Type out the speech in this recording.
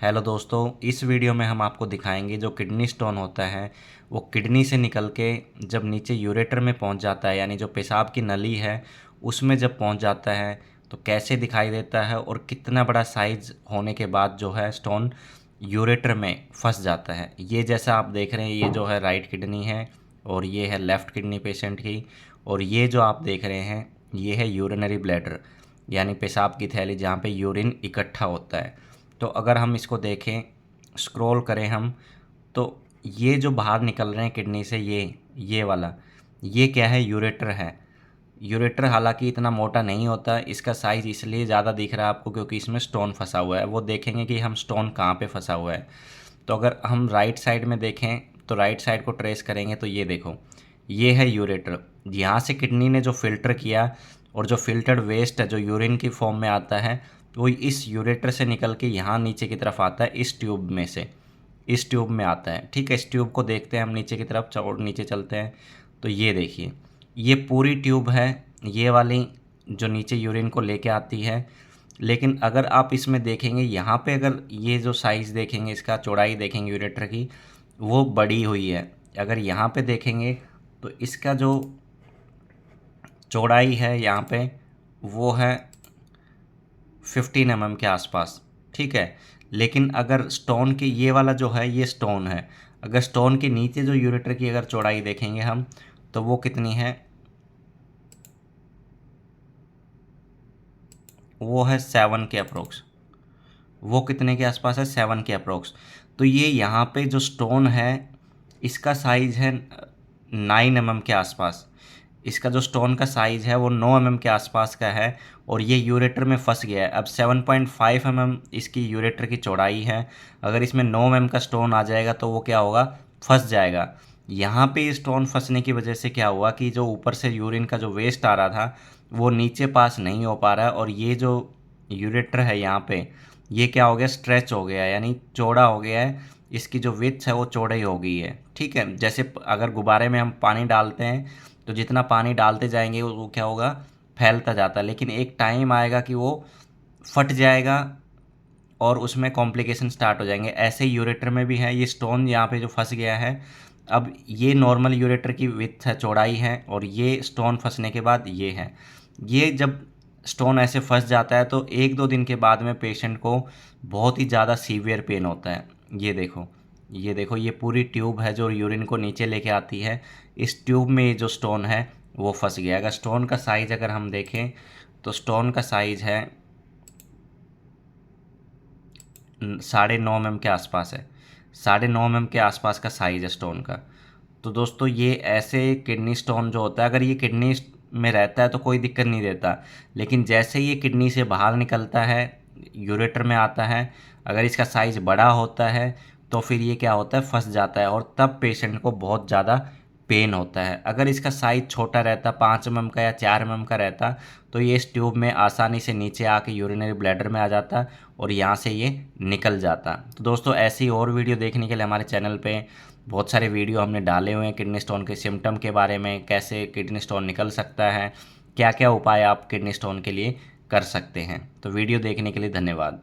Hello दोस्तों, इस video में हम आपको दिखाएंगे जो किडनी स्टोन होता है वो किडनी से निकल के जब नीचे यूरेटर में पहुंच जाता है, यानी जो पेशाब की नली है उसमें जब पहुंच जाता है तो कैसे दिखाई देता है और कितना बड़ा साइज होने के बाद जो है स्टोन यूरेटर में फंस जाता है। ये जैसा आप देख रहे हैं, ये जो है राइट किडनी है और ये है लेफ़्ट किडनी पेशेंट की। और ये जो आप देख रहे हैं ये है यूरिनरी ब्लैडर, यानी पेशाब की थैली जहाँ पे यूरिन इकट्ठा होता है। तो अगर हम इसको देखें, स्क्रॉल करें हम, तो ये जो बाहर निकल रहे हैं किडनी से ये वाला, ये क्या है? यूरेटर है। यूरेटर हालांकि इतना मोटा नहीं होता, इसका साइज़ इसलिए ज़्यादा दिख रहा है आपको क्योंकि इसमें स्टोन फंसा हुआ है। वो देखेंगे कि हम स्टोन कहाँ पे फंसा हुआ है। तो अगर हम राइट साइड में देखें तो राइट साइड को ट्रेस करेंगे तो ये देखो, ये है यूरेटर। यहाँ से किडनी ने जो फ़िल्टर किया और जो फ़िल्टर्ड वेस्ट है जो यूरिन की फॉर्म में आता है वो इस यूरेटर से निकल के यहाँ नीचे की तरफ आता है, इस ट्यूब में से, इस ट्यूब में आता है। ठीक है, इस ट्यूब को देखते हैं हम नीचे की तरफ, और नीचे चलते हैं तो ये देखिए, ये पूरी ट्यूब है, ये वाली जो नीचे यूरिन को लेके आती है। लेकिन अगर आप इसमें देखेंगे यहाँ पे, अगर ये जो साइज़ देखेंगे, इसका चौड़ाई देखेंगे यूरेटर की, वो बड़ी हुई है। अगर यहाँ पे देखेंगे तो इसका जो चौड़ाई है यहाँ पे वो है 15 mm के आसपास। ठीक है, लेकिन अगर स्टोन की ये वाला जो है ये स्टोन है, अगर स्टोन के नीचे जो यूरेटर की अगर चौड़ाई देखेंगे हम तो वो कितनी है, वो है 7 के अप्रोक्स। वो कितने के आसपास है? 7 के अप्रोक्स। तो ये यहाँ पे जो स्टोन है इसका साइज़ है 9 mm के आसपास। इसका जो स्टोन का साइज़ है वो 9 mm के आसपास का है और ये यूरेटर में फंस गया है। अब 7.5 mm इसकी यूरेटर की चौड़ाई है। अगर इसमें 9 mm का स्टोन आ जाएगा तो वो क्या होगा? फंस जाएगा। यहाँ पे स्टोन फंसने की वजह से क्या हुआ कि जो ऊपर से यूरिन का जो वेस्ट आ रहा था वो नीचे पास नहीं हो पा रहा है, और ये जो यूरेटर है यहाँ पे ये क्या हो गया? स्ट्रेच हो गया, यानी चौड़ा हो गया है। इसकी जो विड्थ है वो चौड़ाई हो गई है। ठीक है, जैसे अगर गुब्बारे में हम पानी डालते हैं तो जितना पानी डालते जाएंगे वो क्या होगा? फैलता जाता है, लेकिन एक टाइम आएगा कि वो फट जाएगा और उसमें कॉम्प्लिकेशन स्टार्ट हो जाएंगे। ऐसे ही यूरेटर में भी है, ये स्टोन यहाँ पे जो फंस गया है, अब ये नॉर्मल यूरेटर की विड्थ है, चौड़ाई है, और ये स्टोन फंसने के बाद ये है। ये जब स्टोन ऐसे फंस जाता है तो 1-2 दिन के बाद में पेशेंट को बहुत ही ज़्यादा सीवियर पेन होता है। ये देखो, ये देखो, ये पूरी ट्यूब है जो यूरिन को नीचे लेके आती है। इस ट्यूब में ये जो स्टोन है वो फंस गया। अगर स्टोन का साइज़ अगर हम देखें तो स्टोन का साइज़ है 9.5 mm के आसपास है। 9.5 mm के आसपास का साइज़ है स्टोन का। तो दोस्तों ये ऐसे किडनी स्टोन जो होता है, अगर ये किडनी में रहता है तो कोई दिक्कत नहीं देता, लेकिन जैसे ये किडनी से बाहर निकलता है, यूरेटर में आता है, अगर इसका साइज़ बड़ा होता है तो फिर ये क्या होता है? फंस जाता है, और तब पेशेंट को बहुत ज़्यादा पेन होता है। अगर इसका साइज़ छोटा रहता, 5 mm का या 4 mm का रहता, तो ये इस ट्यूब में आसानी से नीचे आके यूरिनरी ब्लैडर में आ जाता और यहाँ से ये निकल जाता। तो दोस्तों ऐसी और वीडियो देखने के लिए हमारे चैनल पे बहुत सारे वीडियो हमने डाले हुए हैं किडनी स्टोन के सिम्टम के बारे में, कैसे किडनी स्टोन निकल सकता है, क्या क्या उपाय आप किडनी स्टोन के लिए कर सकते हैं। तो वीडियो देखने के लिए धन्यवाद।